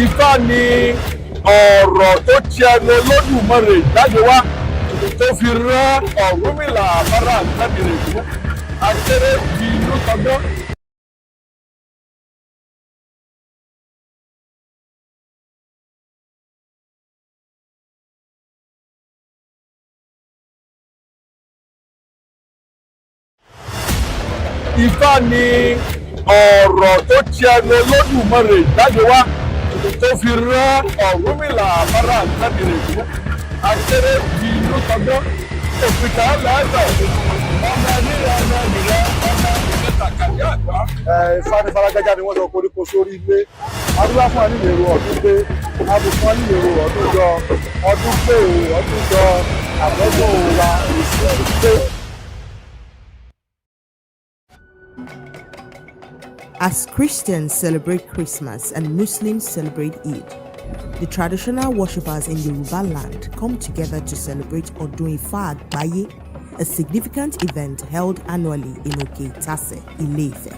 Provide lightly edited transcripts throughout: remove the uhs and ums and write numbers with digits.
Ifá ni ọ̀rọ̀ tó ti ẹnu Olódùmarè jáde wá tó fi rán Ọ̀rúnmìlà bára àgbàdìrẹ̀ fún akéré di inú tọgbọ́n. Ifá ni ọ̀rọ̀ tó ti ẹnu Olódùmarè jáde wá tó fi rán Ọ̀rúnmìlà bára àgbàdìrẹ̀ fún akéré di inú tọgbọ́n. Òpìtà lẹ́sẹ̀ ọmọ nílẹ̀ ọmọ ìrẹ́ ọmọ ìkẹta kàdé àgbà. Ifá ní Fálágájá ni wọ́n sọ koríko sórí ilé. Adúlá fún wa nílẹ̀ èrò ọdún dé. Abù fún wa nílẹ̀ èrò ọdún jọ. Ọdún pé ọdún jọ àgbẹ̀dọ̀ wa ìsìn pé. As Christians celebrate Christmas and Muslims celebrate Eid, the traditional worshippers in Yoruba land come together to celebrate Odun Ifa Agbaye, a significant event held annually in Oke-Itase, Ile-Ife.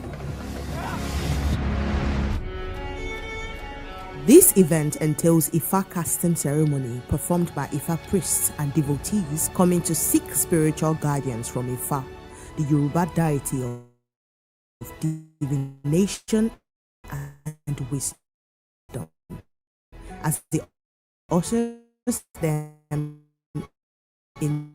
This event entails Ifa casting ceremony performed by Ifa priests and devotees coming to seek spiritual guidance from Ifa, the Yoruba deity of divination and wisdom, as they ushers them into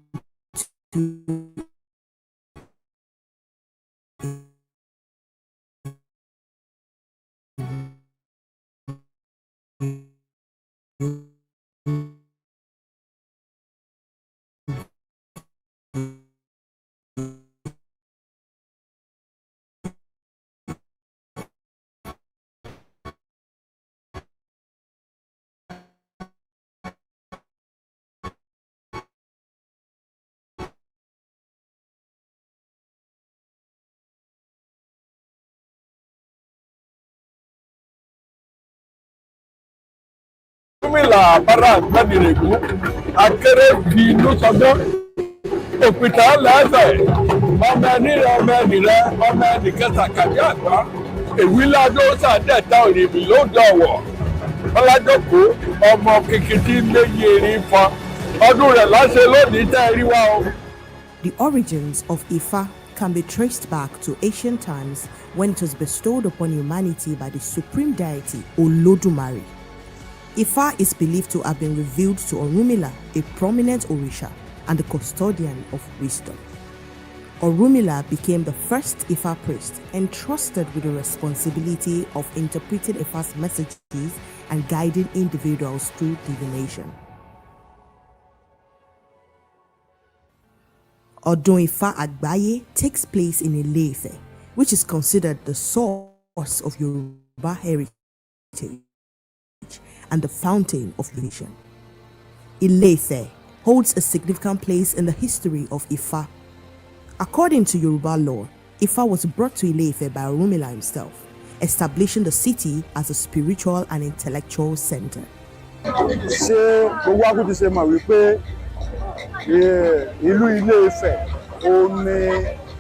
Ọ̀rúnmìlà bára àgbàdìrẹ̀ fún akéré di inú tọgbọ́n. Òpìtà lẹ́sẹ̀ ọmọ nílẹ̀ ọmọ ìrẹ́ ọmọ ìkẹta kàdé àgbà. Èwìládó sàdẹ̀ta òrìbì ló dọ̀wọ̀. Ọlájọ́kọ̀ ọmọ kìkìtì méjì erin fọn. Ọdún rẹ̀ láṣẹ lónìí tẹ́ ẹ rí wá o. The origins of Ifa can be traced back to ancient times when it was bestowed upon humanity by the supreme deity Olodumare. Ifa is believed to have been revealed to Orunmila, a prominent Orisha and the custodian of wisdom. Orunmila became the first Ifa priest entrusted with the responsibility of interpreting Ifa's messages and guiding individuals through divination. Odun Ifa Agbaye takes place in Ile-Ife, which is considered the source of Yoruba heritage and the fountain of nation. Ile-Ife holds a significant place in the history of Ifa. According to Yoruba lore, Ifa was brought to Ile-Ife by Orunmila himself, establishing the city as a spiritual and intellectual center. Ṣé gbogbo akú ti ṣe mọ̀ wípé ìlú Ile-Ife ó ní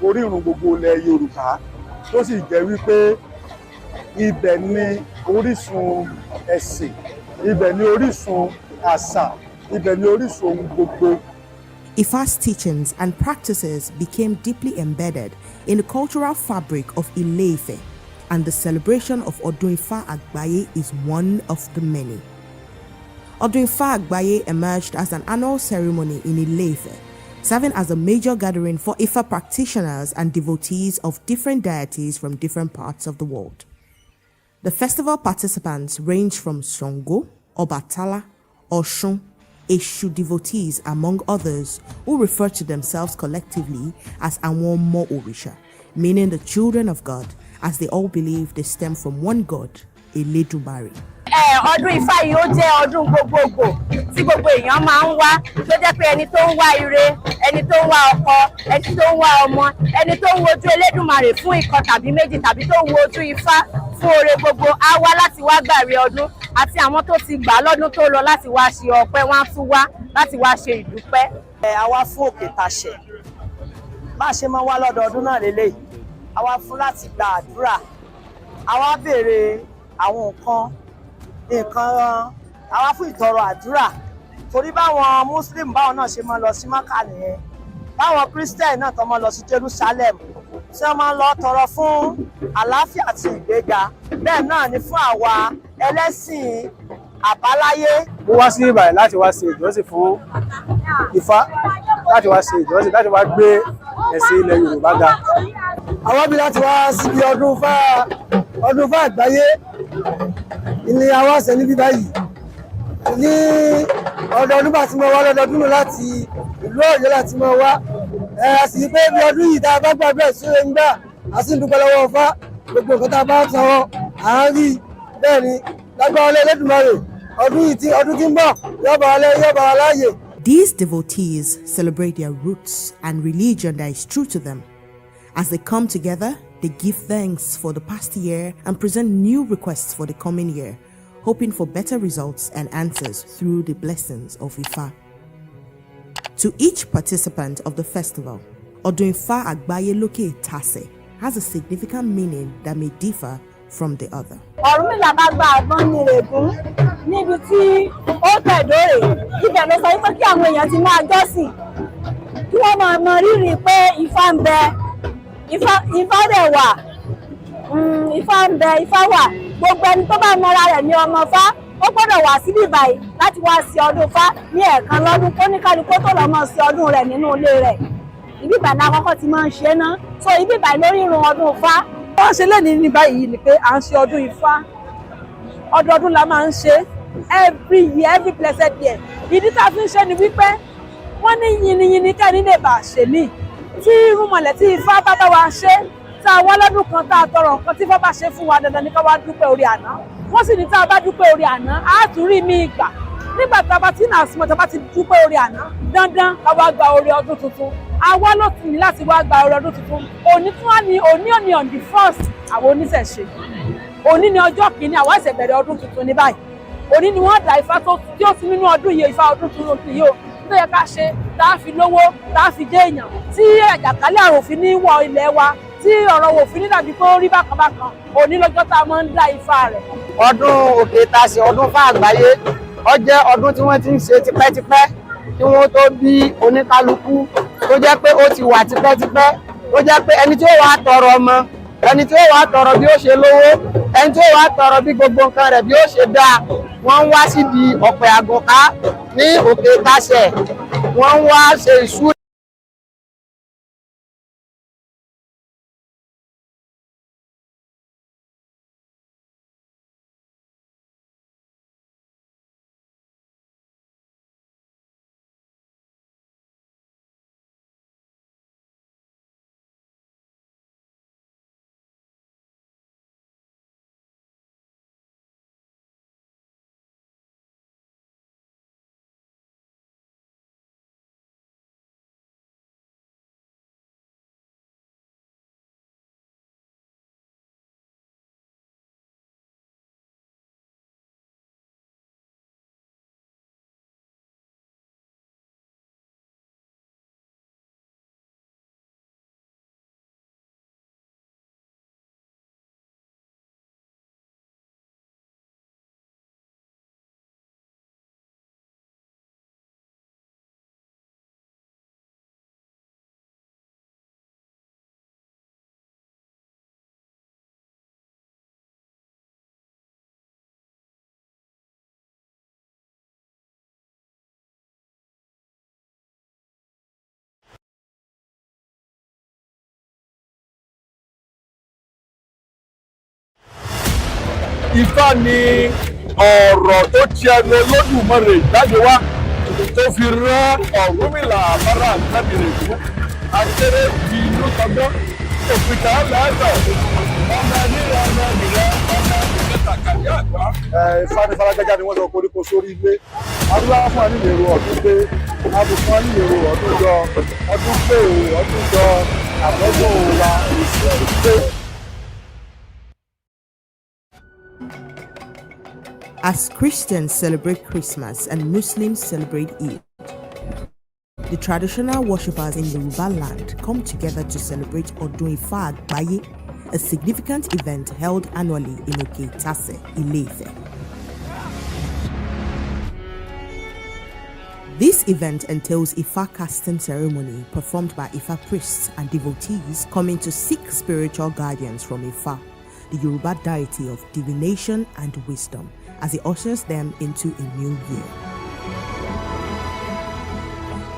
orírun gbogbo ilẹ̀ Yorùbá tó sì jẹ́ wípé ibẹ̀ ni orísun ẹ̀sìn, ibẹ̀ ni orísun àṣà, ibẹ̀ ni orísun gbogbo. Ifa's teachings and practices became deeply embedded in the cultural fabric of Ile-Ife, and the celebration of Odun Ifa Agbaye is one of the many. Odun Ifa Agbaye emerged as an annual ceremony in Ile-Ife, serving as a major gathering for Ifa practitioners and devotees of different deities from different parts of the world. The festival participants range from Songo, Obatala, Oshun, Eshu devotees, among others, who refer to themselves collectively as Awon Mo Orisha, meaning the children of God, as they all believe they stem from one God, Eledumare. Ọdún Ifá yìí ó jẹ́ ọdún gbogbogbò tí gbogbo èèyàn máa ń wá, tó jẹ́ pé ẹni tó ń wá ire, ẹni tó ń wá ọkọ, ẹni tó ń wá ọmọ, ẹni tó ń wojú Elédùmarè fún ìkan tàbí méjì tàbí tó ń wojú Ifá fún oore gbogbo á wá láti wá gbàre ọdún, àti àwọn tó ti gbà lọ́dún tó lọ láti wá ṣe ọpẹ́ wọ́n á tún wá láti wá ṣe ìdúpẹ́. A wá fún Òkè-Ìtàṣẹ bá ṣe máa wá lọ́dọọdún náà lélẹ́yìí, a wá fún láti gba àdúrà, a wá béèrè àwọn nǹkan nǹkan àwa fún ìtọrọ àdúrà torí báwọn muslim báwọn náà ṣe máa lọ sí maka nìyẹn báwọn christian náà tó máa lọ sí jerusalem tí wọ́n máa ń lọ tọrọ fún àlàáfíà àti ìgbéga bẹ́ẹ̀ náà ni fún àwa ẹlẹ́sìn àbáláyé. mo wá sí ìbàdàn láti wá ṣe ìjọsìn fún Ifá láti wá ṣe ìjọsìn láti wá gbé ẹ̀sìn ilẹ̀ Yorùbá ga. àwọn bí láti wá síbi ọdún Ifá àgbáyé ni àwọn àṣẹ níbí báyìí ní ọdọọdún bá ti mọ wá lọ́dọọdún láti ìlú Ọ̀yọ́ láti mọ wá a sì pé bí ọdún yìí tá a bá gbàgbé ìṣúra ń gbà a sì ń dúpẹ́ lọ́wọ́ Ifá gbogbo nǹkan tá a bá sọ̀rọ̀ à ń rí bẹ́ẹ̀ ni lágbára Olódùmarè ọdún tí ń bọ̀ yóò bá wa láàyè. These devotees celebrate their roots and religion that is true to them. As they come together, they give thanks for the past year and present new requests for the coming year, hoping for better results and answers through the blessings of Ifa. To each participant of the festival, Odun Ifa Agbaye Loke Tase has a significant meaning that may differ from the other. Ọ̀rúnmìlà bá gba àgbọn ní Ìrègùn níbi tí ó tẹ̀dó rè ibẹ̀ ló sọ pé kí àwọn èèyàn ti máa jọ́sìn kí wọ́n máa mọ rírì pé Ifá ń bẹ Ifá dẹ̀ wà Ifá ń bẹ Ifá wà gbogbo ẹni tó bá mọra rẹ̀ ní ọmọ Ifá ó gbọ́dọ̀ wá síbí báyìí láti wá sí ọdún Ifá ní ẹ̀ẹ̀kan lọ́dún kó ní kálukú tó lọ́ mọ́ sí ọdún rẹ̀ nínú ilé rẹ̀ ibi ìbàdàn àkọ́kọ́ ti máa ń ṣe ná so ibi ìbàdàn lórí ìrun ọdún Ifá. wọ́n ṣe lẹ́ni ní báyìí ni pé à ń ṣe ọdún Ifá ọdọọdún la máa ń ṣe every year every blessed year ìdí tá a fi ń ṣe ni wípé wọ́n ní yìnyínyìnyín kẹ́ni lè bà ṣe mí tí irúnmọlẹ̀ tí Ifá bá bá wa ṣe tá a wá lọ́dún kan tá a tọrọ nǹkan tí Ifá bá ṣe fún wa dandan ní ká wá dúpẹ́ orí àná wọ́n sì ní tá a bá dúpẹ́ orí àná á tún rí mí ìgbà nígbà tá a bá tí náà súnmọ́ tá a bá ti dúpẹ́ orí àná dandan ká wá gba orí ọdún tuntun àwa ló tì ní láti wá gba orí ọdún tuntun òní tún wá ní òní on the first àwọn oníṣẹ̀ṣe òní ní ọjọ́ kìíní àwọn ẹ̀sẹ̀ bẹ̀rẹ̀ ọdún tuntun ní báyìí òní ni wọ́n dá Ifá tí ó ti nínú ọdún yìí Ifá ọdún tuntun yìí ó tó yẹ ká ṣe tá a fi lówó tá a fi dé èèyàn tí àjàkálẹ̀ àrùn òfin ní wọ ilẹ̀ wa tí ọ̀rọ̀ òfin ní dàbí pé ó rí bákan bákan òní lọ́jọ́ tá a máa ń dá Ifá rẹ̀. ọdún òkè ìtàsí ọdún Ifá àgbáyé ó jẹ́ ọdún tí wọ́n ti ń ṣe tipẹ́tipẹ́ kí wọ́n tó bí oníkálukú tó jẹ́ pé ó ti wà tipẹ́tipẹ́ tó jẹ́ pé ẹni tí ó wà tọrọ ọmọ ẹni tí ó wà tọrọ bí ó ṣe lówó ẹni tí ó wà tọrọ bí gbogbo nǹkan rẹ̀ bí ó ṣe dáa wọ́n ń wá síbi ọ̀pẹ àgùnká ní òkè ìtàsẹ̀ wọ́n ń wá ṣe ìṣúra. Ifá ni ọ̀rọ̀ tó ti ẹnu Olódùmarè jáde wá tó fi rán Ọ̀rúnmìlà àbára àtàbìrèkú akéré di inú sọgbọ́n òpìtà lẹ́sẹ̀ ọmọ nílẹ̀ ọmọ nílẹ̀ ọmọ ìkẹta kàdí àgbà. Ifá ní Fálágájá ni wọ́n sọ koríko sórí ilé adúlá fún wa nílé èrò ọdún pé abùkún wa nílé èrò ọdún jọ ọdún pé ọdún jọ àbọ̀bọ̀ wa ìṣẹ́ pé. As Christians celebrate Christmas and Muslims celebrate Eid, the traditional worshippers in Yoruba land come together to celebrate Odun Ifa Agbaye, a significant event held annually in Oke Tase, Ile-Ife. This event entails Ifa casting ceremony performed by Ifa priests and devotees coming to seek spiritual guardians from Ifa, the Yoruba deity of divination and wisdom, as he ushers them into a new year.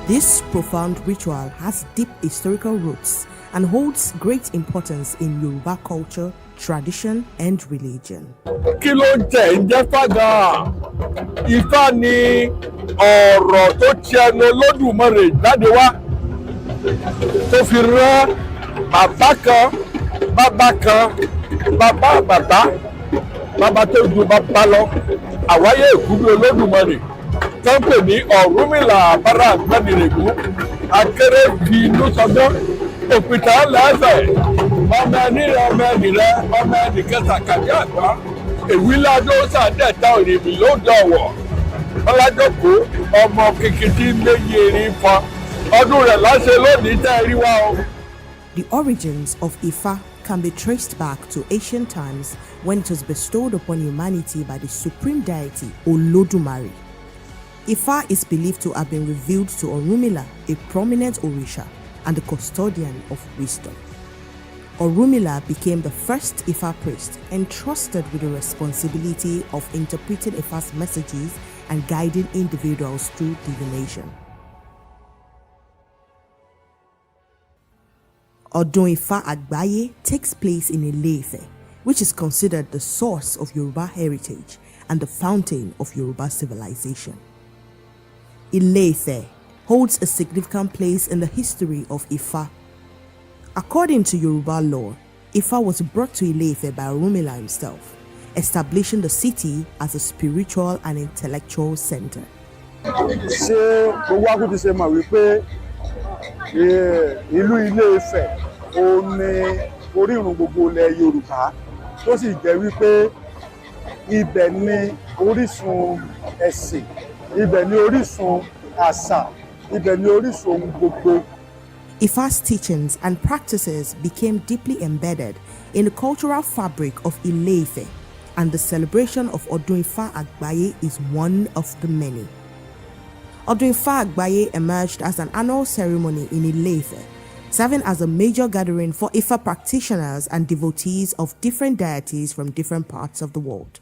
This profound ritual has deep historical roots and holds great importance in Yoruba culture, tradition, and religion. Kí ló ń tẹ̀ ń jẹ́ fága? Ifá ni ọ̀rọ̀ tó ti ẹnu Olódùmarè jáde wá tó fi rán bàbá kan, bàbá tó ju bàbá lọ, àwáyé ìkúdú Olódùmarè tó ń pè ní Ọ̀rúnmìlà àbárà gbẹ́nìrègún, akéré fi inú sọdọ́, òpìtà lẹ́sẹ̀, ọmọ ẹni rẹ ọmọ ẹni rẹ ọmọ ẹni kẹta kàdé àgbà, èwì ládó sàdẹ̀ta òrìbì ló dọ̀wọ̀, ọlájọ́kọ̀ ọmọ kékeré méjì erin fa, ọdún rẹ̀ láṣẹ lónìí tẹ́ ẹ rí wá o. The origins of Ifa can be traced back to ancient times when it was bestowed upon humanity by the supreme deity Olodumare. Ifa is believed to have been revealed to Orunmila, a prominent Orisha and the custodian of wisdom. Orunmila became the first Ifa priest entrusted with the responsibility of interpreting Ifa's messages and guiding individuals through divination. Odun Ifa Agbaye takes place in Ile-Ife, which is considered the source of Yoruba heritage and the fountain of Yoruba civilization. Ile-Ife holds a significant place in the history of Ifa. According to Yoruba lore, Ifa was brought to Ile-Ife by Orunmila himself, establishing the city as a spiritual and intellectual center. Ṣé gbogbo akúti ṣe mọ̀ wípé ìlú Ilé-Ifẹ̀ ó ní orírun gbogbo ilẹ̀ Yorùbá tó sì jẹ́ wípé ibẹ̀ ni orísun ẹ̀sìn, ibẹ̀ ni orísun àṣà, ibẹ̀ ni orísun gbogbo. Ifa's teachings and practices became deeply embedded in the cultural fabric of Ile-Ife, and the celebration of Odun Ifa Agbaye is one of the many. Odun Ifa Agbaye emerged as an annual ceremony in Ile-Ife, serving as a major gathering for Ifa practitioners and devotees of different deities from different parts of the world.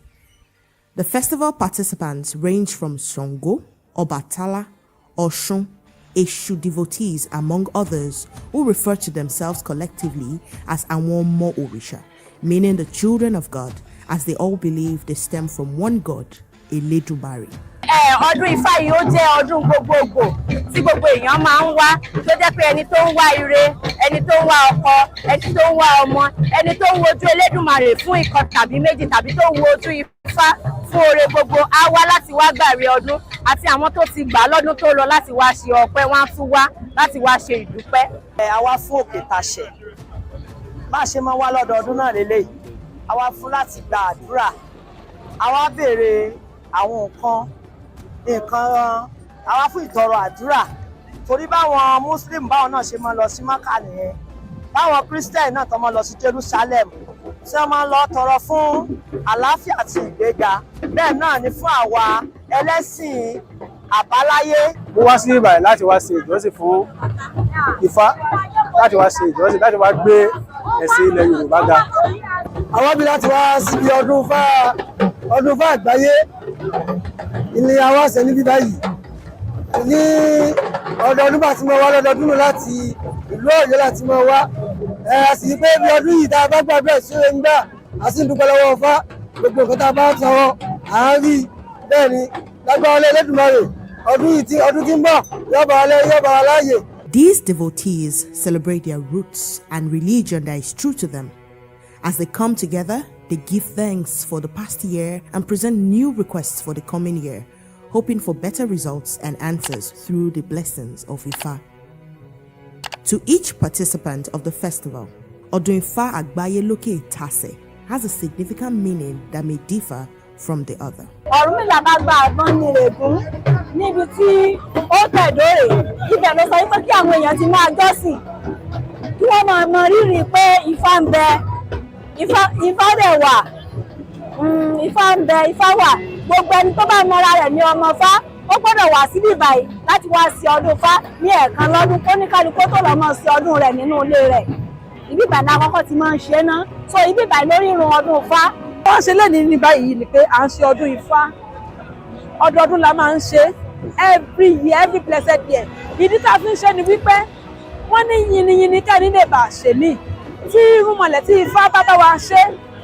The festival participants range from Songo, Obatala, Oshun, Eshu devotees, among others, who refer to themselves collectively as Awon Orisha, meaning the children of God, as they all believe they stem from one God, Eledumare. Ọdún Ifá yìí ó jẹ́ ọdún gbogbogbò tí gbogbo èèyàn máa ń wá, tó jẹ́ pé ẹni tó ń wá ire, ẹni tó ń wá ọkọ, ẹni tó ń wá ọmọ, ẹni tó ń wojú Elédùmarè fún ìkan tàbí méjì tàbí tó ń wojú Ifá fún oore gbogbo á wá láti wá gbàre ọdún, àti àwọn tó ti gbà lọ́dún tó lọ láti wá ṣe ọpẹ́ wọ́n á tún wá láti wá ṣe ìdúpẹ́. Àwa fún òkè tàṣẹ bá a ṣe máa wá lọ́dọọdún náà lélẹ́yìí, àwa fún láti gba àdúrà, àwa béèrè àwọn nǹkan àwa fún ìtọrọ àdúrà, torí báwọn Muslim báwọn náà ṣe máa lọ sí Mákà nìyẹn, báwọn Christian náà tó máa lọ sí Jerusalem tí wọ́n máa lọ tọrọ fún àlàáfíà àti ìgbéga, bẹ́ẹ̀ náà ni fún àwa ẹlẹ́sìn àbáláyé. Mo wá sí Ìbàdàn láti wá ṣe ìjọsìn fún Ifá, láti wá ṣe ìjọsìn, láti wá gbé ẹ̀sìn ilẹ̀ Yorùbá ga. Àwọn bí láti wá síbi ọdún Ifá Àgbáyé ilé àwọn àṣẹ níbí báyìí ní ọdọọdún bá ti mọ wá lọ́dọọdún láti ìlú Ọ̀yọ́ láti mọ wá a sì pé bí ọdún yìí tá a bá gbàgbé ṣe ń gbà a sì ń dúpẹ́ lọ́wọ́ Ifá, gbogbo nǹkan tá a bá sọ̀rọ̀ à ń rí bẹ́ẹ̀ ni lágbára Olódùmarè ọdún tí ń bọ̀ yóò bá wa láàyè. These devotees celebrate their roots and religion that is true to them. As they come together, they give thanks for the past year and present new requests for the coming year, hoping for better results and answers through the blessings of Ifa. To each participant of the festival, Odun Ifa Agbaye Loke Tase has a significant meaning that may differ from the other. Ọ̀rúnmìlà bá gba àgbọn ní Ìrègùn níbi tí ó tẹ̀dó rè, ibẹ̀ ló sọ pé kí àwọn èèyàn ti máa jọ́sìn, kí wọ́n máa mọ rírì pé Ifá ń bẹ, Ifá dẹ̀ wà, Ifá ń bẹ, Ifá wà. Gbogbo ẹni tó bá mọra rẹ̀ ní ọmọ Ifá, ó ó gbọ́dọ̀ wá síbí báyìí láti wá sí ọdún Ifá ní ẹ̀ẹ̀kan lọ́dún kó ní kálukú tó lọ mọ́ sí ọdún rẹ̀ nínú ilé rẹ̀. Ibi ìbàdàn àkọ́kọ́ ti máa ń ṣe ná, so ibi ìbàdàn lórí irun ọdún Ifá. Wọ́n ṣe lẹ́ni ní báyìí ni pé à ń ṣe ọdún Ifá, ọdọọdún la máa ń ṣe every year, every blessed year. Ìdí tá a fi ń ṣe ni wípé wọ́n ní yìnyínyìnyín kẹ́ni lè bà ṣe mí tí irúnmọlẹ̀ tí Ifá bá bá wa ṣe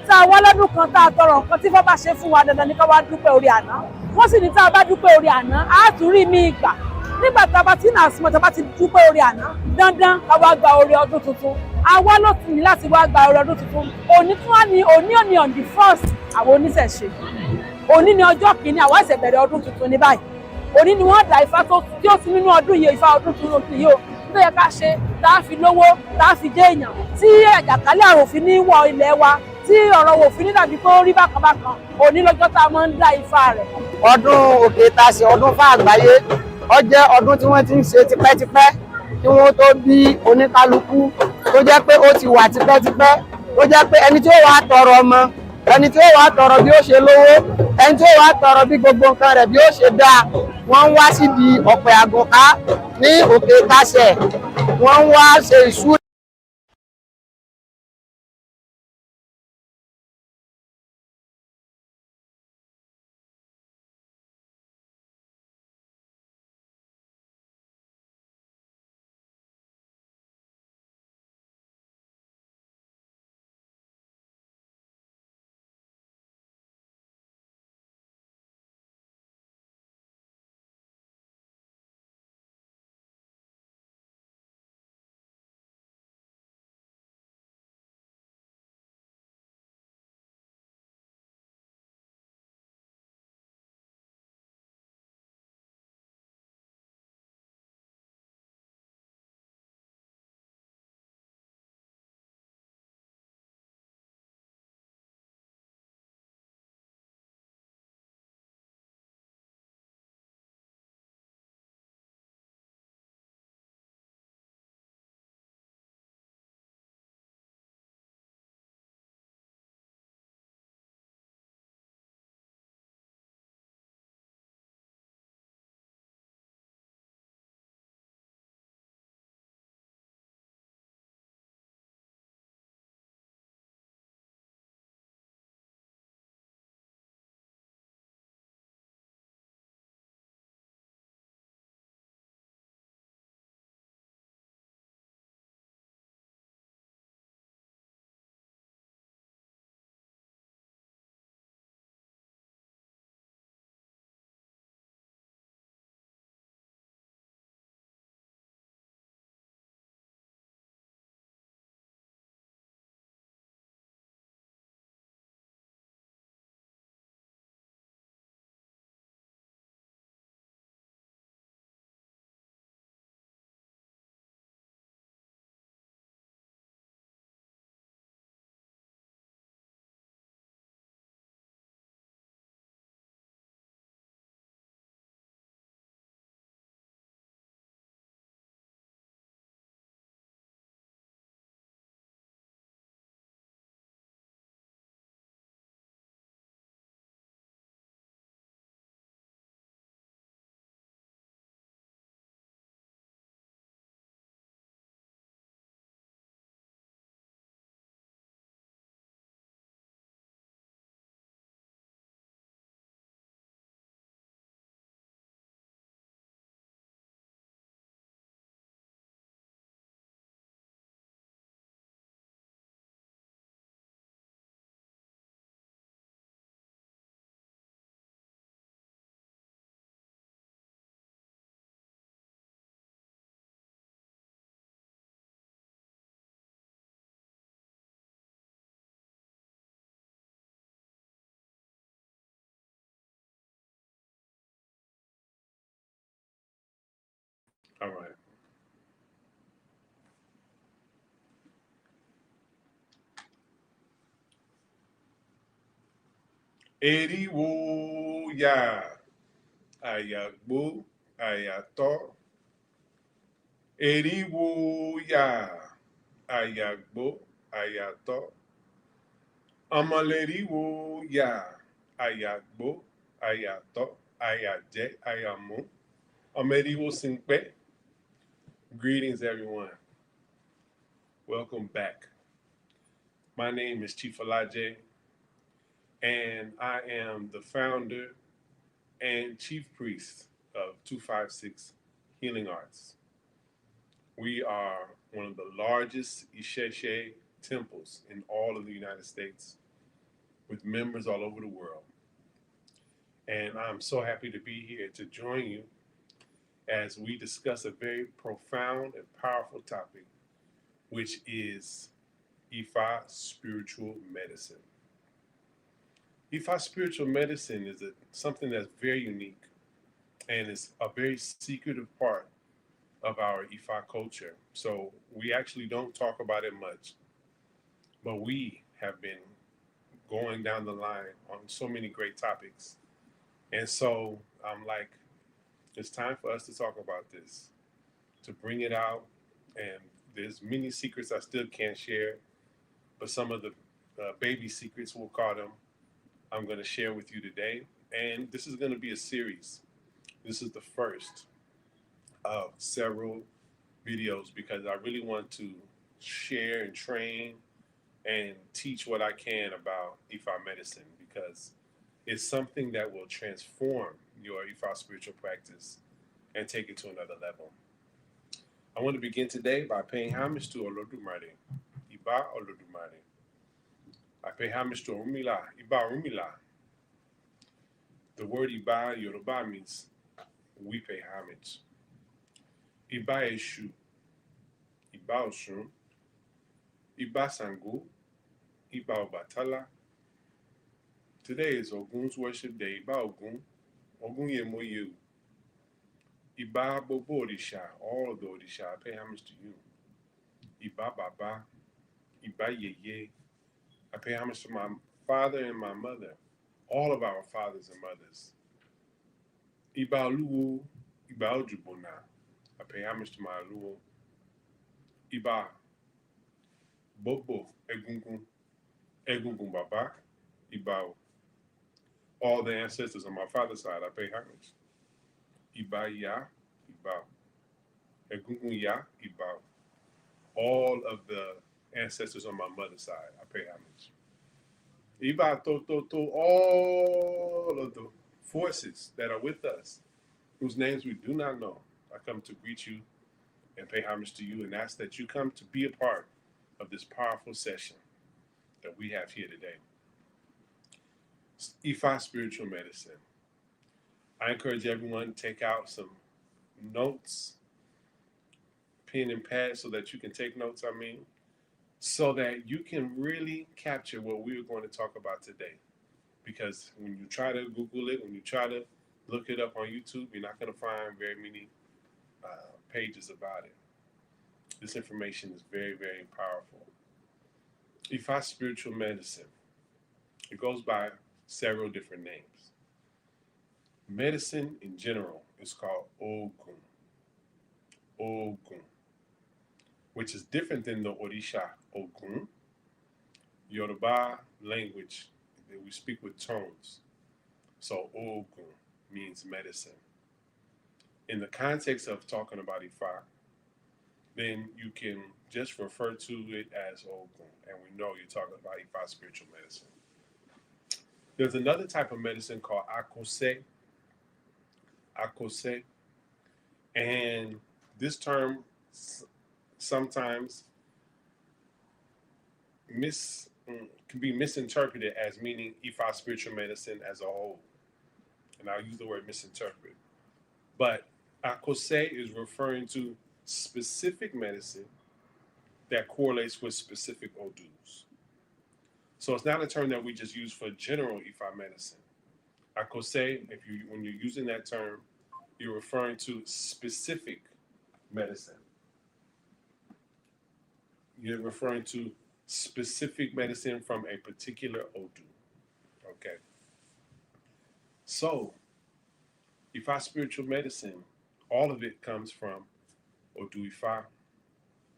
tá a wá lọ́dún kan tá a tọrọ nǹkan tí Ifá bá ṣe fún wa dandan ní ká wá dúpẹ́ orí àná. Wọ́n sì ní tá a bá dúpẹ́ orí àná á tún rí mi ìgbà nígbà tá a bá ti nà símọ́ tá a bá ti dúpẹ́ orí àná dandan ká wá gba orí ọdún tuntun. Àwa ló ti ní láti wá gba orí ọdún tuntun. Òní tún wá ní òní on the first àwọn oníṣẹ̀ṣe. Òní ni ọjọ́ kìíní àwa ṣẹ̀ṣẹ̀ bẹ̀rẹ̀ ọdún tuntun ní báyìí. Òní ni wọ́n dá Ifá tí ó ti nínú ọdún yìí, Ifá ọdún tuntun yìí o tó yẹ ká ṣe tá a fi lówó tá a fi dé èèyàn tí àjàkálẹ̀ àrùn òfin ní wọ ilẹ̀ wa tí ọ̀rọ̀ òfin ní dàbí kó rí bákan bákan. Òní lọ́jọ́ tá a máa ń dá Ifá rẹ̀. Ọdún òkè ìtàsẹ̀ ọdún Ifá àgbáyé ó jẹ́ ọdún tí wọ́n ti ń ṣe tipẹ́tipẹ́ kí wọ́n tó bí oníkálukú tó jẹ́ pé ó ti wà tipẹ́tipẹ́ tó jẹ́ pé ẹni tí ó wà tọrọ ọmọ, ẹni tí ó wà tọrọ bí ó ṣe lówó, ẹni tí ó wà tọrọ bí gbogbo nǹkan rẹ̀ bí ó ṣe dáa, wọ́n ń wá síbi ọ̀pẹ àgùnká ní òkè ìtàsẹ̀, wọ́n ń wá ṣe ìṣúra. All right. Eriwo ya ayagbo ayato. Eriwo ya ayagbo ayato. Amaleriwo ya ayagbo ayato. Ayaje Ayamu Omediwo Singpe. Greetings, everyone. Welcome back. My name is Chief Alaje, and I am the founder and chief priest of 256 Healing Arts. We are one of the largest Isheshe temples in all of the United States, with members all over the world. And I'm so happy to be here to join you as we discuss a very profound and powerful topic, which is Ifa Spiritual Medicine. Ifa Spiritual Medicine is something that's very unique and is a very secretive part of our Ifa culture. So we actually don't talk about it much, but we have been going down the line on so many great topics. And so I'm like, it's time for us to talk about this, to bring it out. And there's many secrets I still can't share, but some of the baby secrets, we'll call them, I'm going to share with you today. And this is going to be a series. This is the first of several videos because I really want to share and train and teach what I can about Ifa medicine, because it's something that will transform your Ifa spiritual practice and take it to another level. I want to begin today by paying homage to Olodumare, Iba Olodumare. I pay homage to Orumila, Iba Orumila. The word Iba Yoruba means we pay homage. Iba Eshu, Iba Osun, Iba Sango, Iba Obatala. Today is Ogun's worship day. Iba Ogun, Ogun Yemoyu. Iba Bobo Odisha, all of the Odisha, I pay homage to you. Iba Baba, Iba Yeye. I pay homage to my father and my mother, all of our fathers and mothers. Iba Luo, Iba Ojubona. I pay homage to my Luo. Iba Bobo, Egungun, Egungun Baba, Iba. All the ancestors on my father's side, I pay homage. Iba Ya, Iba. Egungun Ya, Iba. All of the ancestors on my mother's side, I pay homage. Iba to, all of the forces that are with us, whose names we do not know, I come to greet you and pay homage to you and ask that you come to be a part of this powerful session that we have here today. Ifa Spiritual Medicine. I encourage everyone to take out some notes, pen and pad, so that you can take notes, so that you can really capture what we're going to talk about today. Because when you try to Google it, when you try to look it up on YouTube, you're not going to find very many pages about it. This information is very, very powerful. Ifa Spiritual Medicine. It goes by several different names. Medicine in general is called Ogun. Ogun. Which is different than the Orisha Ogun. Yoruba language, we speak with tones. So Ogun means medicine. In the context of talking about Ifa, then you can just refer to it as Ogun, and we know you're talking about Ifa spiritual medicine. There's another type of medicine called Akose. Akose. And this term sometimes can be misinterpreted as meaning Ifa spiritual medicine as a whole. And I'll use the word misinterpret. But Akose is referring to specific medicine that correlates with specific odus. So it's not a term that we just use for general Ifa medicine. Akose, when you're using that term, you're referring to specific medicine. You're referring to specific medicine from a particular odu. Okay. So, Ifa spiritual medicine, all of it comes from Odun Ifa.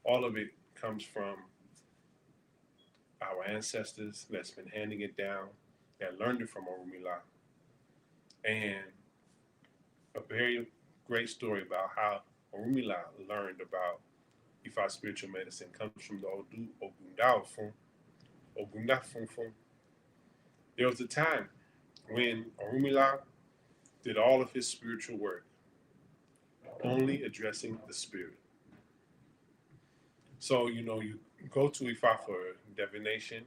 All of it comes from our ancestors that's been handing it down, that learned it from Orumila. And a very great story about how Orunmila learned about Ifa spiritual medicine. Comes from the Ogundafun. There was a time when Orunmila did all of his spiritual work, only addressing the spirit. So, you go to Ifa for divination,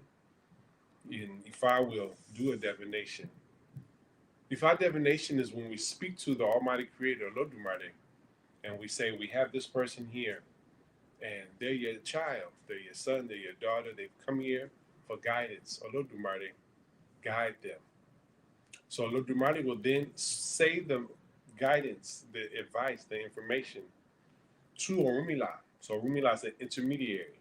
and Ifa will do a divination. Ifa divination is when we speak to the Almighty Creator, Olodumare, and we say, we have this person here, and they're your child, they're your son, they're your daughter, they've come here for guidance. Olodumare, guide them. So Olodumare will then say the guidance, the advice, the information to Orunmila. So Orunmila is an intermediary.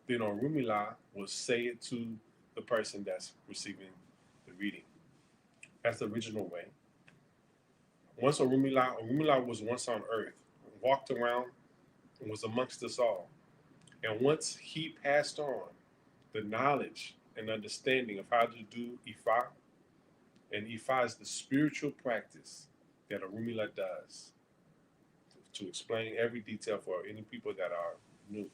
Then Orunmila will say it to the person that's receiving the reading. That's the original way. Once Orunmila was once on earth, walked around and was amongst us all. And once he passed on the knowledge and understanding of how to do Ifa, and Ifa is the spiritual practice that Orunmila does, to explain every detail for any people that are new.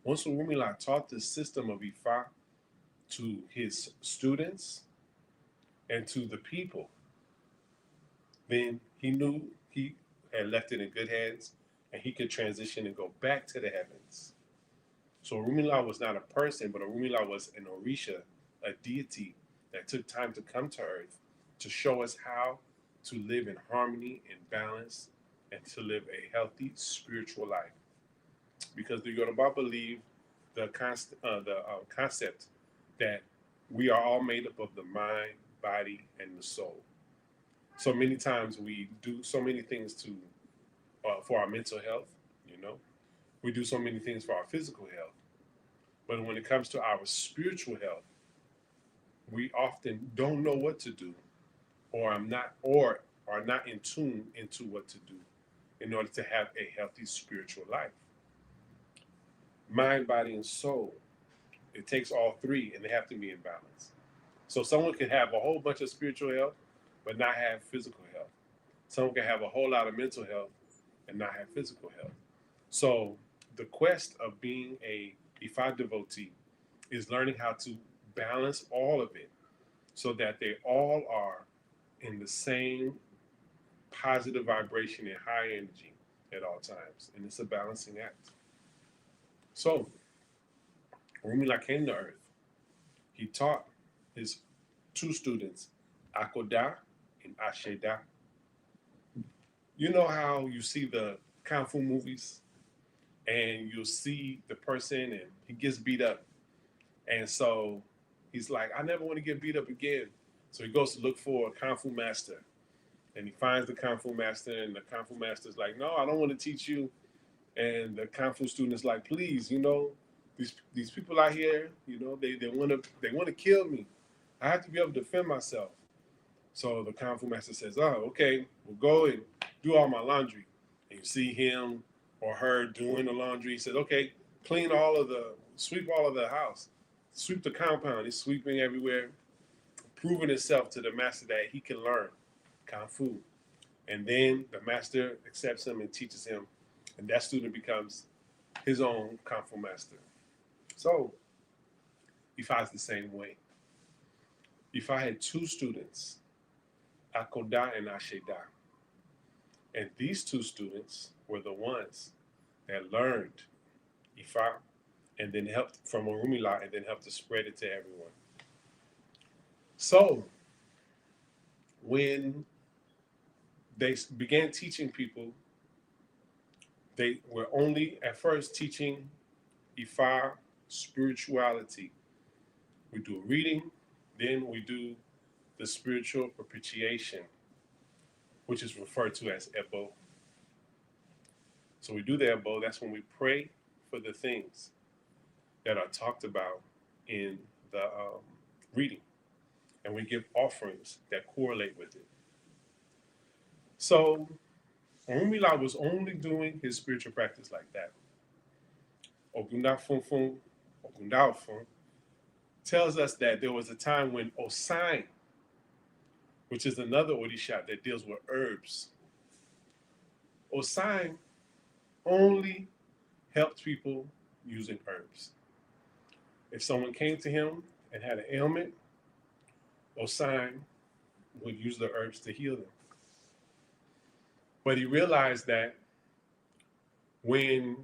Once Orunmila taught the system of Ifa to his students and to the people, then he knew he had left it in good hands and he could transition and go back to the heavens. So Orunmila was not a person, but Orunmila was an Orisha, a deity that took time to come to earth to show us how to live in harmony and balance and to live a healthy spiritual life. Because the Yoruba believe the concept that we are all made up of the mind, body, and the soul. So many times we do so many things for our mental health, We do so many things for our physical health. But when it comes to our spiritual health, we often don't know what to do or are not in tune into what to do in order to have a healthy spiritual life. Mind, body, and soul. It takes all three, and they have to be in balance. So someone can have a whole bunch of spiritual health, but not have physical health. Someone can have a whole lot of mental health and not have physical health. So the quest of being a Ifa devotee is learning how to balance all of it so that they all are in the same positive vibration and high energy at all times. And it's a balancing act. So Orunmila came to earth. He taught his two students, Akoda and Asheda. You know how you see the Kung Fu movies and you'll see the person and he gets beat up. And so he's like, I never want to get beat up again. So he goes to look for a Kung Fu master. And he finds the Kung Fu master, and the Kung Fu master's like, no, I don't want to teach you. And the Kung Fu student's like, please, these people out here, they want to kill me. I have to be able to defend myself. So the Kung Fu master says, oh, okay, we'll go and do all my laundry. And you see him or her doing the laundry. He says, okay, sweep all of the house, sweep the compound. He's sweeping everywhere, proving himself to the master that he can learn Kung Fu. And then the master accepts him and teaches him, and that student becomes his own Kung Fu master. So Ifa is the same way. Ifa had two students, Akoda and Asheda. And these two students were the ones that learned Ifa and then helped from Orunmila and then helped to spread it to everyone. So when they began teaching people, they were only at first teaching Ifa spirituality. We do a reading, then we do the spiritual propitiation, which is referred to as Ebo. So we do the Ebo, that's when we pray for the things that are talked about in the reading. And we give offerings that correlate with it. So Orunmila was only doing his spiritual practice like that. Ogundafun tells us that there was a time when Osain which is another Orisha that deals with herbs. Osai only helped people using herbs. If someone came to him and had an ailment, Osai would use the herbs to heal them. But he realized that when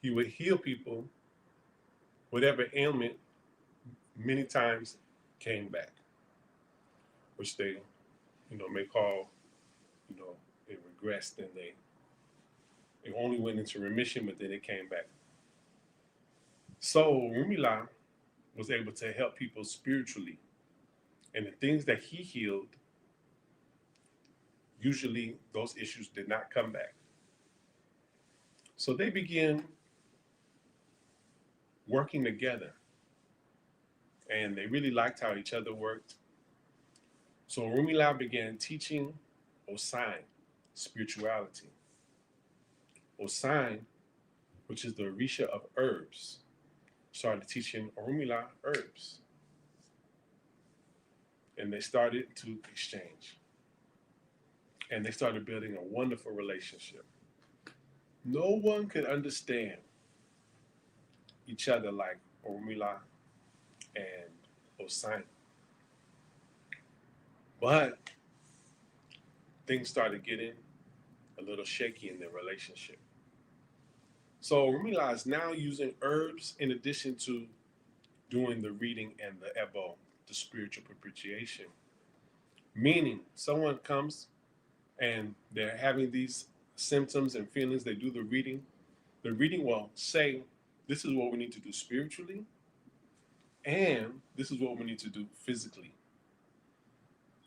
he would heal people, whatever ailment many times came back, which they, may call, it regressed and it only went into remission, but then it came back. So Rumila was able to help people spiritually. And the things that he healed, usually those issues did not come back. So they began working together. And they really liked how each other worked. So Rumila began teaching Osai spirituality. Osai, which is the Orisha of herbs, started teaching Orunmila herbs. And they started to exchange. And they started building a wonderful relationship. No one could understand each other like Orunmila and Osai. But things started getting a little shaky in their relationship. So Orunmila is now using herbs in addition to doing the reading and the ebo, the spiritual propitiation. Meaning someone comes and they're having these symptoms and feelings, they do the reading. The reading will say, this is what we need to do spiritually, and this is what we need to do physically.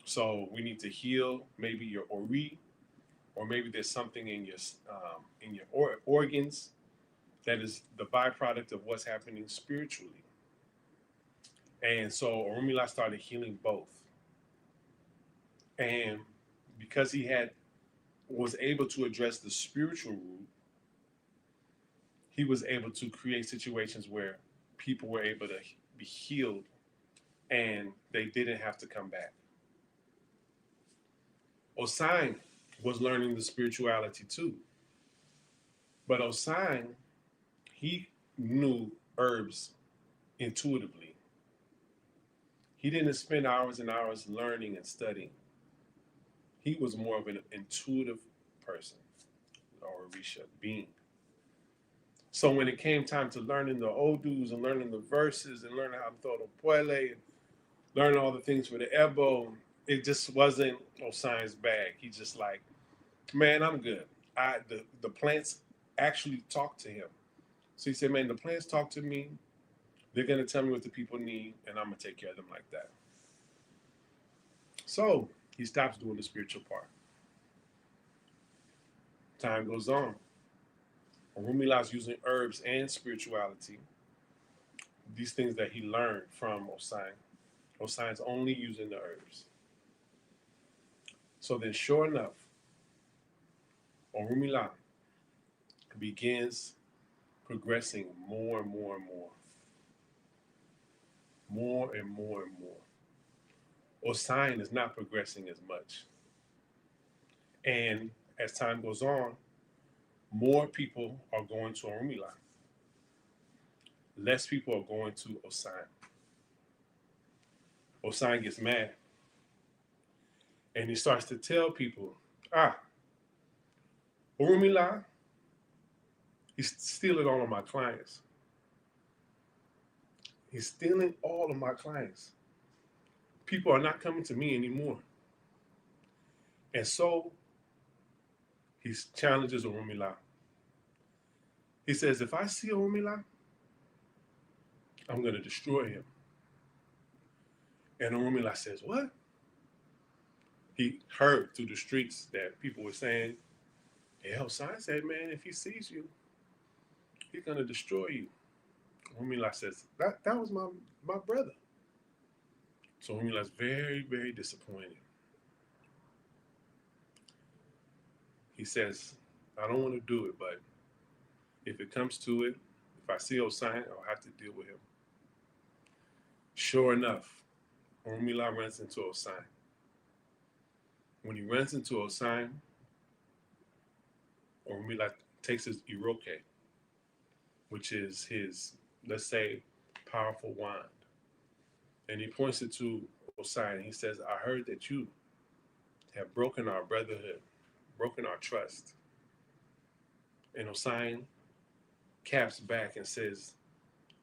So we need to heal maybe your ori, or maybe there's something in your organs that is the byproduct of what's happening spiritually. And so Orunmila started healing both. And because he was able to address the spiritual root, he was able to create situations where people were able to be healed and they didn't have to come back. Osai was learning the spirituality too. But Osai, he knew herbs intuitively. He didn't spend hours and hours learning and studying. He was more of an intuitive person, or Orisha being. So when it came time to learning the Odus and learning the verses and learning how to throw the Puele and learning all the things for the Ebo, it just wasn't Osai's bag. He just like, man, I'm good. The plants actually talked to him. So he said, man, the plants talk to me. They're going to tell me what the people need, and I'm going to take care of them like that. So he stops doing the spiritual part. Time goes on. Orunmila's using herbs and spirituality, these things that he learned from Osai. Osai's only using the herbs. So then, sure enough, Orunmila begins progressing more and more and more. More and more and more. Osai is not progressing as much. And as time goes on, more people are going to Orunmila. Less people are going to Osai. Osai gets mad. And he starts to tell people, Orunmila, he's stealing all of my clients. He's stealing all of my clients. People are not coming to me anymore. And so he challenges Orunmila. He says, if I see Orunmila, I'm going to destroy him. And Orunmila says, what? He heard through the streets that people were saying, Osai said, man, if he sees you, he's going to destroy you. Orunmila says, that was my brother. So Orunmila's very, very disappointed. He says, I don't want to do it, but if it comes to it, if I see Osai, I'll have to deal with him. Sure enough, Orunmila runs into Osai. When he runs into Osain, Orunmila takes his Iroke, which is his, let's say, powerful wand. And he points it to Osain. He says, I heard that you have broken our brotherhood, broken our trust. And Osain caps back and says,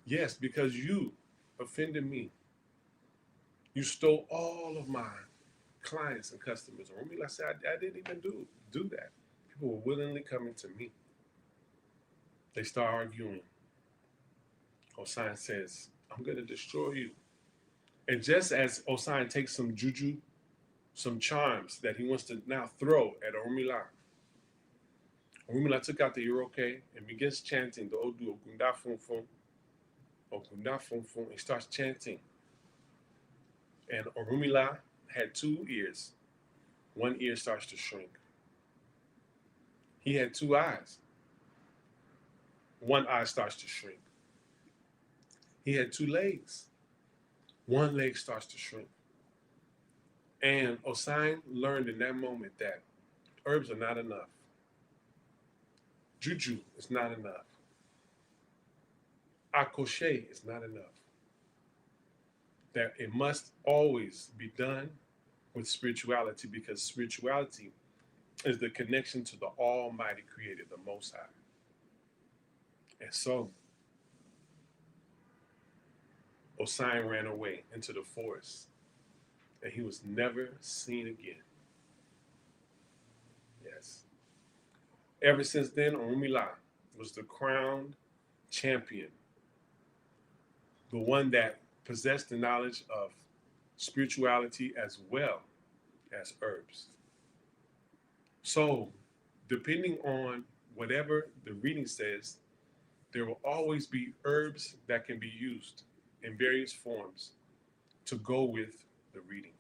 yes, because you offended me. You stole all of my clients and customers. Orunmila said, I didn't even do that. People were willingly coming to me. They start arguing. Osain says, I'm going to destroy you. And just as Osain takes some juju, some charms that he wants to now throw at Orunmila, Orunmila took out the Iroke and begins chanting the Odu Ogunda Funfun. Ogunda Funfun. He starts chanting. And Orunmila had 2 ears. 1 ear starts to shrink. He had 2 eyes. 1 eye starts to shrink. He had 2 legs. 1 leg starts to shrink. And Osain learned in that moment that herbs are not enough. Juju is not enough. Akoshe is not enough. That it must always be done with spirituality, because spirituality is the connection to the Almighty Creator, the Most High. And so, Osain ran away into the forest, and he was never seen again. Yes. Ever since then, Orunmila was the crowned champion, the one that possessed the knowledge of spirituality as well as herbs. So, depending on whatever the reading says, there will always be herbs that can be used in various forms to go with the reading.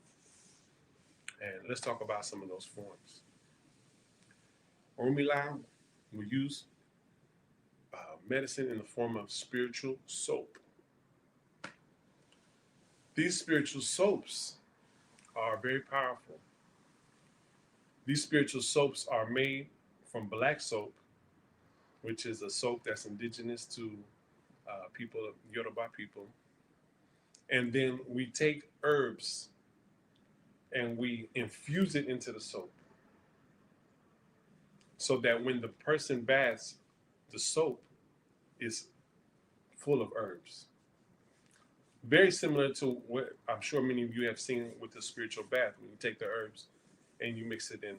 And let's talk about some of those forms. Orunmila will use medicine in the form of spiritual soap. These spiritual soaps are very powerful. These spiritual soaps are made from black soap, which is a soap that's indigenous to people, Yoruba people. And then we take herbs and we infuse it into the soap, so that when the person baths, the soap is full of herbs. Very similar to what I'm sure many of you have seen with the spiritual bath, when you take the herbs and you mix it in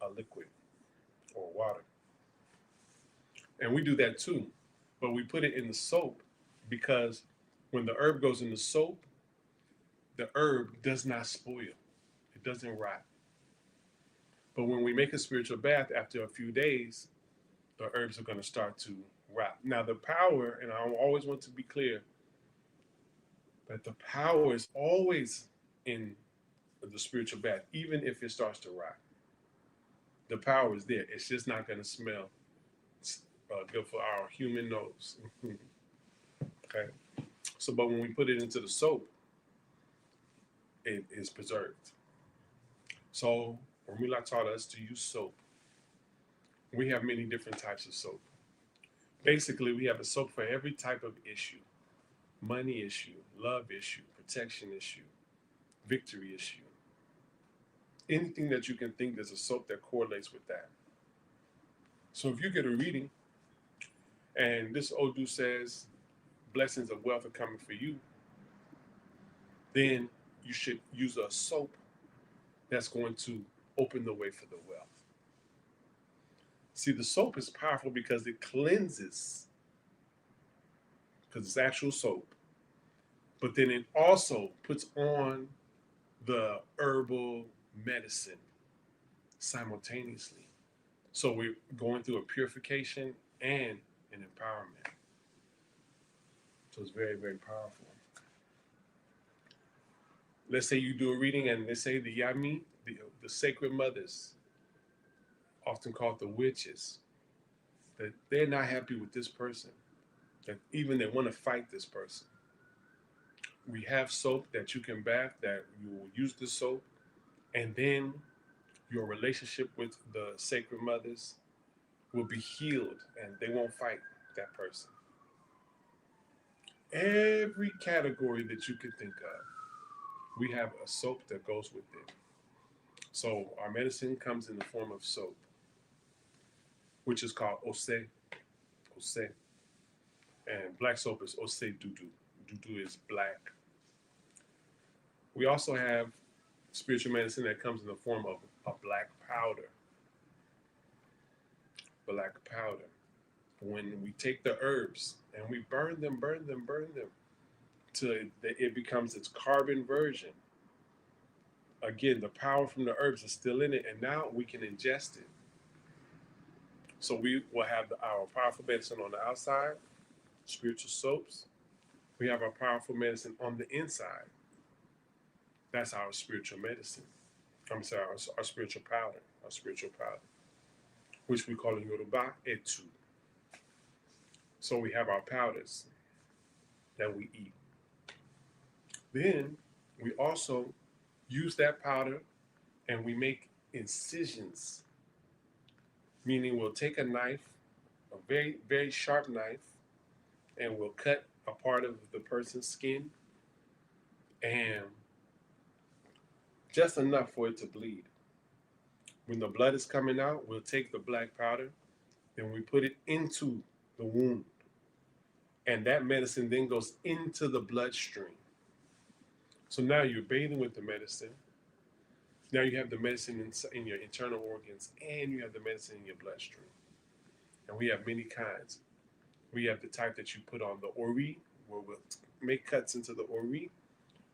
a liquid or water. And we do that too, but we put it in the soap because when the herb goes in the soap, the herb does not spoil. It doesn't rot. But when we make a spiritual bath, after a few days, the herbs are going to start to rot. Now the power, and I always want to be clear, that the power is always in the spiritual bath, even if it starts to rot. The power is there. It's just not going to smell good for our human nose. Okay. So, but when we put it into the soap, it is preserved. So, Orunmila taught us to use soap. We have many different types of soap. Basically, we have a soap for every type of issue: money issue, love issue, protection issue, victory issue. Anything that you can think, there's a soap that correlates with that. So if you get a reading and this Odu says blessings of wealth are coming for you, then you should use a soap that's going to open the way for the wealth. See, the soap is powerful because it cleanses, because it's actual soap, but then it also puts on the herbal medicine simultaneously. So we're going through a purification and an empowerment. So it's very, very powerful. Let's say you do a reading and they say the Yami, the sacred mothers, often called the witches, that they're not happy with this person, that even they want to fight this person. We have soap that you can bath, that you will use the soap, and then your relationship with the sacred mothers will be healed and they won't fight that person. Every category that you can think of, we have a soap that goes with it. So our medicine comes in the form of soap, which is called Ose. Ose. And black soap is Ose Dudu. Dudu is black. We also have spiritual medicine that comes in the form of a black powder. Black powder. When we take the herbs and we burn them till it becomes its carbon version. Again, the power from the herbs is still in it, and now we can ingest it. So we will have our powerful medicine on the outside, spiritual soaps. We have our powerful medicine on the inside. That's our spiritual medicine. I'm sorry, our spiritual powder, which we call in Yoruba etu. So we have our powders that we eat. Then we also use that powder and we make incisions, meaning we'll take a knife, a very, very sharp knife, and we'll cut a part of the person's skin and just enough for it to bleed. When the blood is coming out, we'll take the black powder and we put it into the wound. And that medicine then goes into the bloodstream. So now you're bathing with the medicine. Now you have the medicine in your internal organs and you have the medicine in your bloodstream. And we have many kinds. We have the type that you put on the ori, where we'll make cuts into the ori.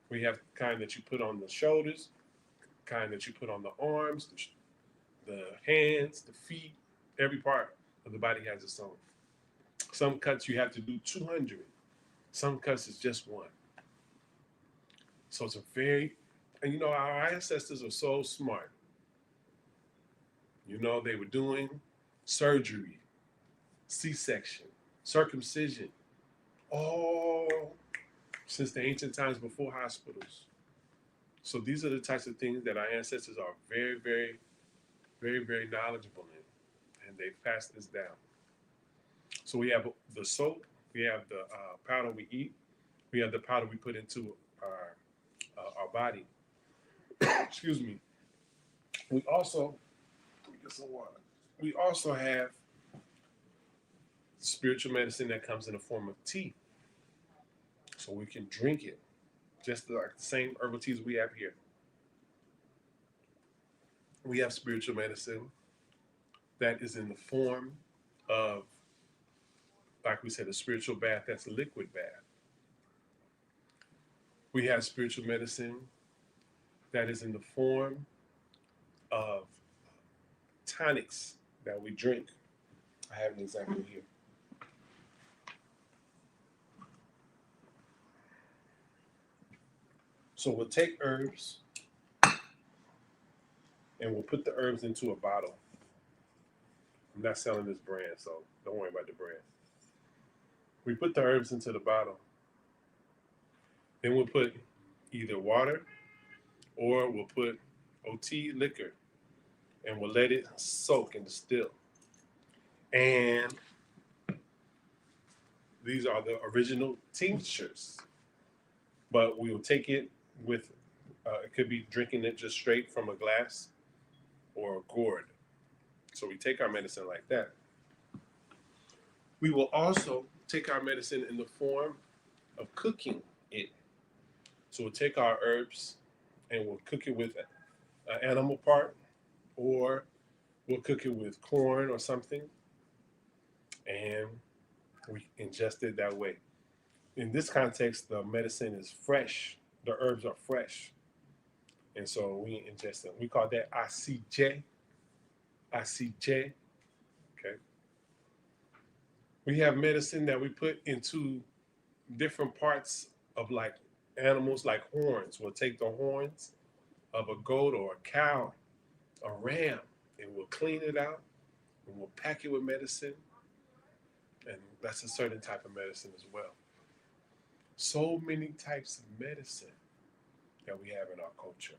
We have the kind that you put on the shoulders, the kind that you put on the arms, the hands, the feet. Every part of the body has its own. Some cuts you have to do 200. Some cuts is just one. So it's and you know, our ancestors are so smart. You know, they were doing surgery, C-section, circumcision, all since the ancient times before hospitals. So these are the types of things that our ancestors are very, very, very, very knowledgeable in, and they've passed this down. So we have the soap, we have the powder we eat, we have the powder we put into our body. Excuse me. We also, let me get some water. We also have spiritual medicine that comes in the form of tea. So we can drink it, just like the same herbal teas we have here. We have spiritual medicine that is in the form of, like we said, a spiritual bath, that's a liquid bath. We have spiritual medicine that is in the form of tonics that we drink. I have an example here. So we'll take herbs and we'll put the herbs into a bottle. I'm not selling this brand, so don't worry about the brand. We put the herbs into the bottle. Then we'll put either water or we'll put OT liquor and we'll let it soak and distill. And these are the original tinctures, but we will take it with, it could be drinking it just straight from a glass or a gourd. So we take our medicine like that. We will also take our medicine in the form of cooking it. So we'll take our herbs and we'll cook it with an animal part, or we'll cook it with corn or something, and we ingest it that way. In this context, the medicine is fresh. The herbs are fresh. And so we ingest them. We call that asije. Asije. Okay. We have medicine that we put into different parts of like animals, like horns. We'll take the horns of a goat or a cow, a ram, and we'll clean it out and we'll pack it with medicine. And that's a certain type of medicine as well. So many types of medicine that we have in our culture.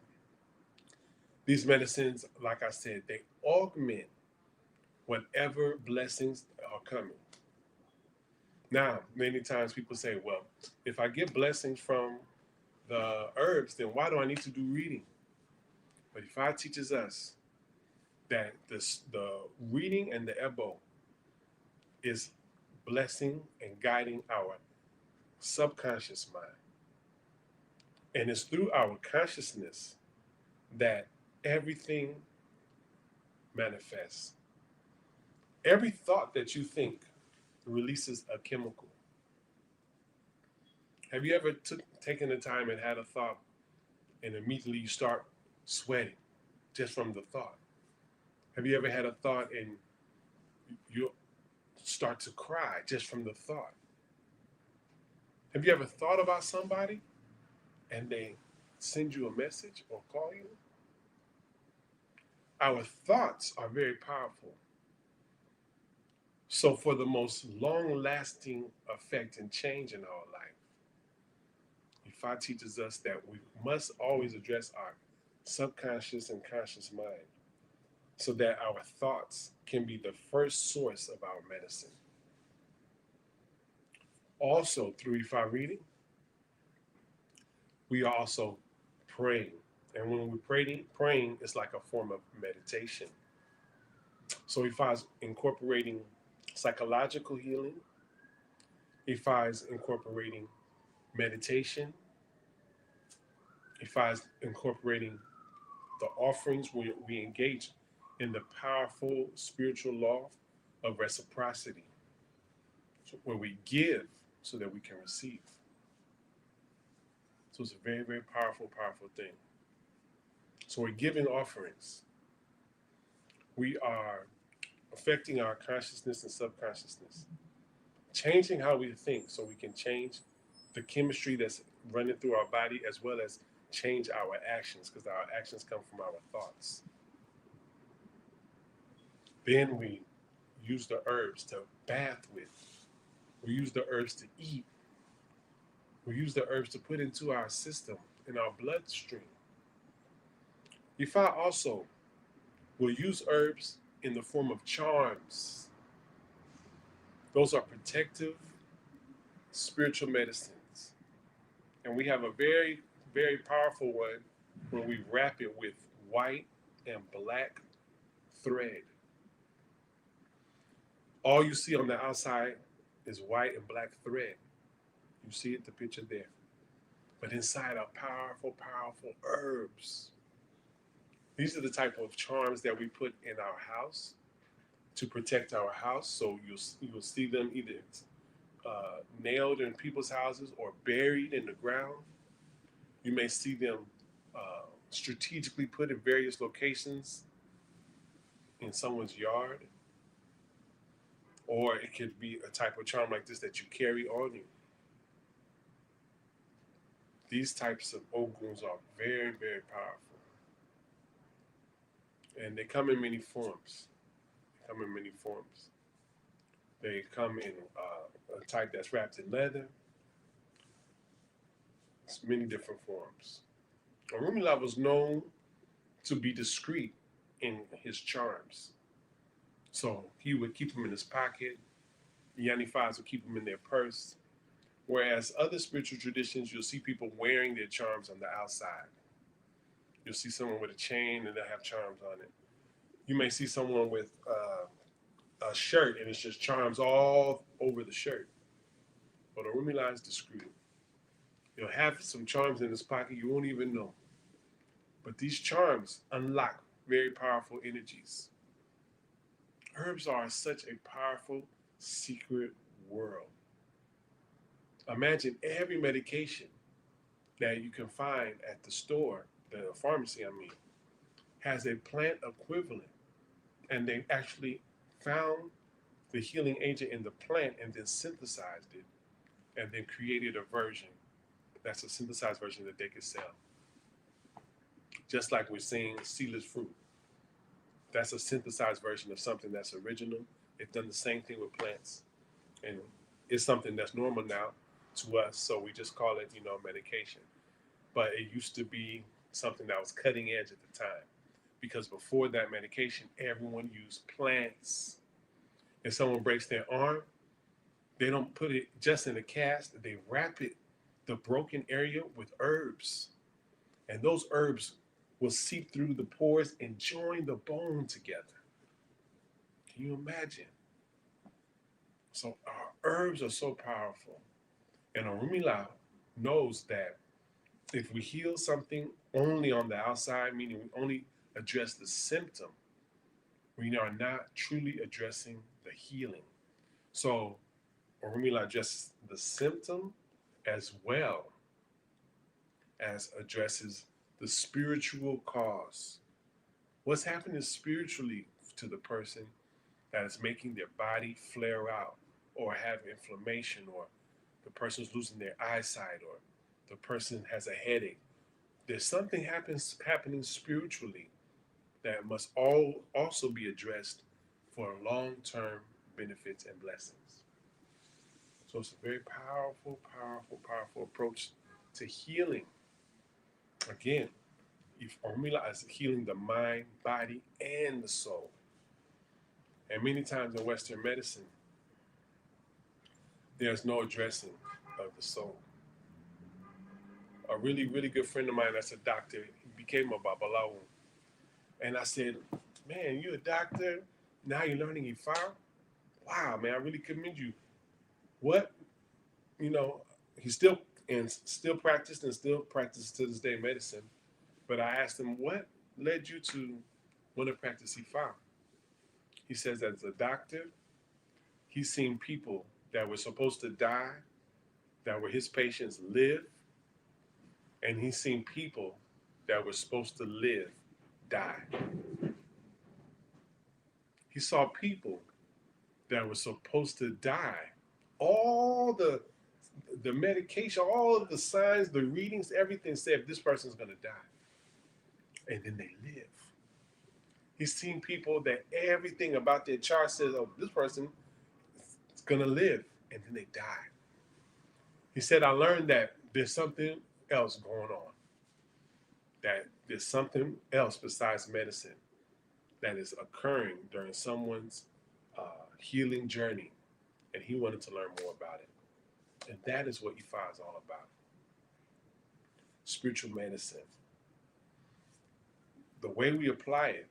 These medicines, like I said, they augment whatever blessings are coming. Now, many times people say, well, if I get blessings from the herbs, then why do I need to do reading? But Ifa teaches us that the reading and the ebo is blessing and guiding our subconscious mind. And it's through our consciousness that everything manifests. Every thought that you think releases a chemical. Have you ever taken the time and had a thought and immediately you start sweating just from the thought? Have you ever had a thought and you start to cry just from the thought? Have you ever thought about somebody and they send you a message or call you? Our thoughts are very powerful. So for the most long-lasting effect and change in our life, Ifa teaches us that we must always address our subconscious and conscious mind so that our thoughts can be the first source of our medicine. Also, through Ifa reading, we are also praying. And when we're praying is like a form of meditation. So Ifa is incorporating psychological healing. Ifa is incorporating meditation. Ifa is incorporating the offerings where we engage in the powerful spiritual law of reciprocity, where we give so that we can receive. So it's a very, very powerful, powerful thing. So we're giving offerings. We are affecting our consciousness and subconsciousness, changing how we think so we can change the chemistry that's running through our body as well as change our actions, because our actions come from our thoughts. Then we use the herbs to bath with. We use the herbs to eat. We use the herbs to put into our system, in our bloodstream. Ifa also will use herbs in the form of charms. Those are protective spiritual medicines. And we have a very, very powerful one where we wrap it with white and black thread. All you see on the outside is white and black thread. You see it, the picture there. But inside are powerful, powerful herbs. These are the type of charms that we put in our house to protect our house. So you'll see them either nailed in people's houses or buried in the ground. You may see them strategically put in various locations in someone's yard. Or it could be a type of charm like this that you carry on you. These types of oguns are very, very powerful. And they come in many forms. They come in a type that's wrapped in leather. It's many different forms. Orunmila was known to be discreet in his charms. So he would keep them in his pocket. The Yanifas would keep them in their purse. Whereas other spiritual traditions, you'll see people wearing their charms on the outside. You'll see someone with a chain and they'll have charms on it. You may see someone with a shirt and it's just charms all over the shirt. But Orunmila is discreet. He'll have some charms in his pocket you won't even know. But these charms unlock very powerful energies. Herbs are such a powerful secret world. Imagine every medication that you can find at the store, the pharmacy, has a plant equivalent. And they actually found the healing agent in the plant and then synthesized it and then created a version that's a synthesized version that they could sell. Just like we're seeing seedless fruit. That's a synthesized version of something that's original. It's done the same thing with plants. And it's something that's normal now to us, so we just call it, medication. But it used to be something that was cutting edge at the time. because before that medication, everyone used plants. If someone breaks their arm, they don't put it just in a cast, they wrap it, the broken area, with herbs. And those herbs will seep through the pores and join the bone together. Can you imagine? So our herbs are so powerful. And Orunmila knows that if we heal something only on the outside, meaning we only address the symptom, we are not truly addressing the healing. So Orunmila addresses the symptom as well as addresses the spiritual cause. What's happening spiritually to the person that is making their body flare out or have inflammation, or the person's losing their eyesight, or the person has a headache. There's something happening spiritually that must also be addressed for long-term benefits and blessings. So it's a very powerful, powerful, powerful approach to healing. Again, if Orunmila is healing the mind, body, and the soul. And many times in Western medicine, there's no addressing of the soul. A really, really good friend of mine that's a doctor, he became a Babalawo. And I said, man, you're a doctor, now you're learning Ifa? Wow, man, I really commend you. What, he still practiced and still practices to this day medicine. But I asked him, what led you to want to practice Ifa? He says, as a doctor, he's seen people that were supposed to die, that were his patients, live. And he's seen people that were supposed to live, die. He saw people that were supposed to die. All the medication, all of the signs, the readings, everything said this person's going to die. And then they live. He's seen people that everything about their chart says, oh, this person is going to live. And then they die. He said, I learned that there's something else going on. That there's something else besides medicine that is occurring during someone's healing journey. And he wanted to learn more about it. And that is what Ifa is all about. Spiritual medicine. The way we apply it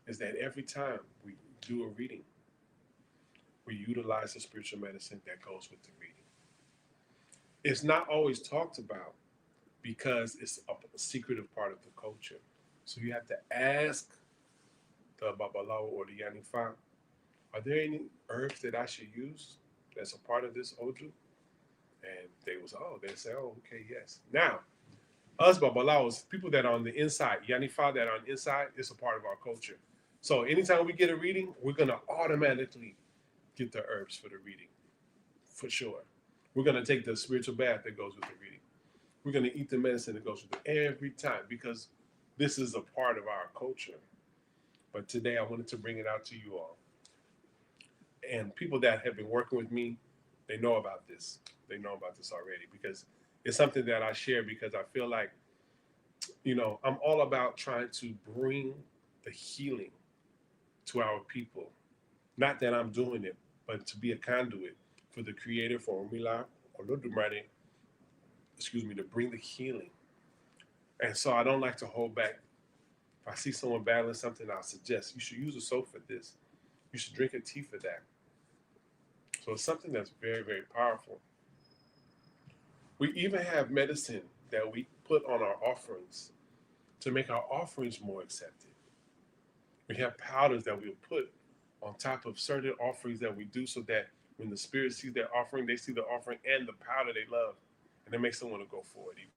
is that every time we do a reading, we utilize the spiritual medicine that goes with the reading. It's not always talked about because it's a secretive part of the culture. So you have to ask the Babalawo or the Yanifa, are there any herbs that I should use that's a part of this Odun? And they say, oh, okay, yes. Now, us Babalawos, people that are on the inside, Yanifa that are on the inside, it's a part of our culture. So anytime we get a reading, we're going to automatically get the herbs for the reading, for sure. We're going to take the spiritual bath that goes with the reading. We're going to eat the medicine that goes with it every time because this is a part of our culture. But today I wanted to bring it out to you all. And people that have been working with me, they know about this. They know about this already because it's something that I share because I feel like, I'm all about trying to bring the healing to our people. Not that I'm doing it, but to be a conduit for the Creator, for Orunmila, Olodumare, to bring the healing. And so I don't like to hold back. If I see someone battling something, I'll suggest you should use a soap for this. You should drink a tea for that. So it's something that's very, very powerful. We even have medicine that we put on our offerings to make our offerings more accepted. We have powders that we'll put on top of certain offerings that we do so that when the spirit sees their offering, they see the offering and the powder they love, and it makes them want to go for it even